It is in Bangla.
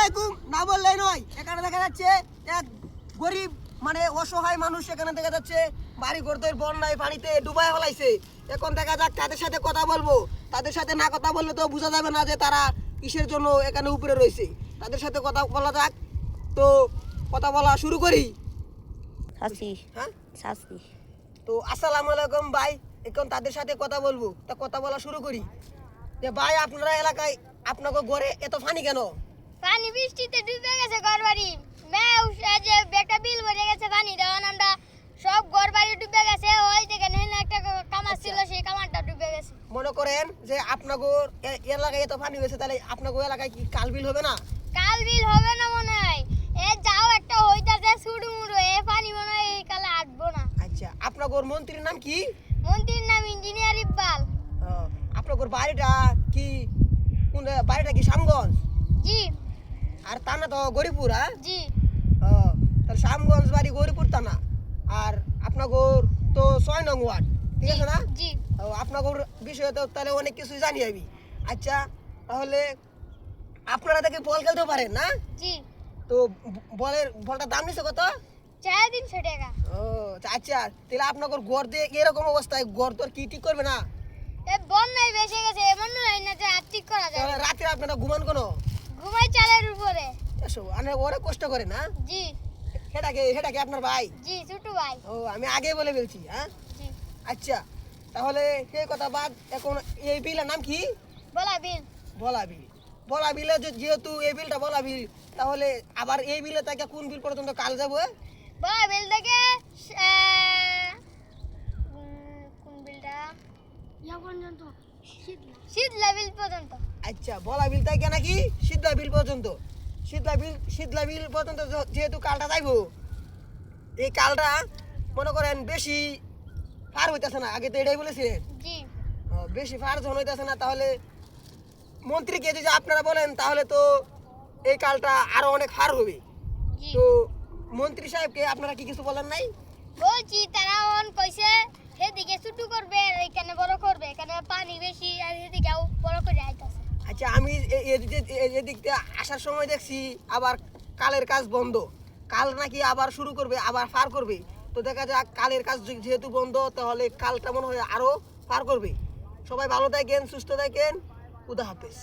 আলাইকুম না বললেই নয়। এখানে দেখা যাচ্ছে এক গরিব মানে অসহায় মানুষ এখানে দেখা যাচ্ছে বাড়ি ঘরদের বন্যায় পানিতে ডুবায় ফেলাইছে। এখন দেখা যাক তাদের সাথে কথা বলবো। তাদের সাথে না কথা বললে তো বোঝা যাবে না যে তারা কিসের জন্য এখানে উপরে রয়েছে। তাদের সাথে কথা বলা যাক, তো কথা বলা শুরু করি। হ্যাঁ তো আসসালামু আলাইকুম ভাই, এখন তাদের সাথে কথা বলবো, তা কথা বলা শুরু করি। যে ভাই আপনারা এলাকায় আপনাকে ঘরে এত পানি কেন? পানি বৃষ্টিতে ডুবে গেছে ঘরবাড়ি। যে একটা বিল ভরে গেছে পানি দেওয়ান আমরা সব ঘরবাড়ি ডুবে গেছে। ওই যেখানে একটা কামার ছিল সেই কামারটা ডুবে গেছে। মনে করেন যে আপনাকে এলাকায় এত পানি হয়েছে, তাহলে আপনাকে এলাকায় কি কাল বিল হবে না? কাল বিল হবে না মনে হয়। যাও একটা হইতাছে সুড়ুমুড়ু, পানি মনে হয় এই কালে আসবো না। আচ্ছা, আপনার মন্ত্রীর নাম কি? মন্ত্রীর নাম ইঞ্জিনিয়ার ইকবাল। আপনার বাড়িটা কি কোন বাড়িটা কি শ্যামগঞ্জ? জি। আর তা না তো গরিপুর? হ্যাঁ জি। তাহলে শ্যামগঞ্জ বাড়ি গরিপুর তা না। আর আপনার তো 6 নং ওয়ার্ড, ঠিক আছে না? জি। আপনার বিষয়ে তো তাহলে অনেক কিছু জানি আমি। আচ্ছা, তাহলে আপনারা দেখে বল খেলতে পারেন না? জি। তো বলটার দাম নিছে কত? 350 টাকা। আচ্ছা, তাহলে আপনার ঘর দিয়ে এরকম অবস্থায় ঘর তোর কি ঠিক করবে না? বন্যায় ভেসে গেছে, এমন নয় না যে আর ঠিক করা যাবে। রাতে আপনারা ঘুমান কোনো? ঘুমাই চালের উপরে। ওরা কষ্ট করে না? জি। সেটাকে আপনার ভাই? জি, ছোট ভাই। আমি আগে বলে ফেলছি। হ্যাঁ, জি। আচ্ছা, তাহলে সেই কথা বাদ, এখন এই বিলের নাম কি? বলা বিল। বলা বিলে যেহেতু এই বিলটা বলা বিল, তাহলে আবার এই বিলে থেকে কোন বিল পর্যন্ত কাল যাবো? বলা বিল থেকে কোন বিলটা পর্যন্ত? শীতলা বিল পর্যন্ত। আচ্ছা, বলা বিল থেকে নাকি সিদ্ধা বিল পর্যন্ত? সিদ্ধা বিল পর্যন্ত যেহেতু কালটা যাইবো, এই কালটা মনে করেন বেশি পার হইতেছে না। আগে তো এটাই বলেছিলেন। জি। বেশি পার যখন হইতেছে না, তাহলে মন্ত্রীকে যদি আপনারা বলেন তাহলে তো এই কালটা আরো অনেক পার হবে। জি। তো মন্ত্রী সাহেবকে আপনারা কি কিছু বলেন নাই? বলছি, তারা অন কইছে সেদিকে ছোট করবে আর এখানে বড় করবে, এখানে পানি বেশি আর সেদিকে বড় করে আইতাছে। আচ্ছা, আমি এদিক দিয়ে আসার সময় দেখছি আবার কালের কাজ বন্ধ। কাল নাকি আবার শুরু করবে, আবার পার করবে। তো দেখা যাক, কালের কাজ যেহেতু বন্ধ, তাহলে কালটা মনে হয় আরো পার করবে। সবাই ভালো থাকেন, সুস্থ থাকেন, খুদা হাফেজ।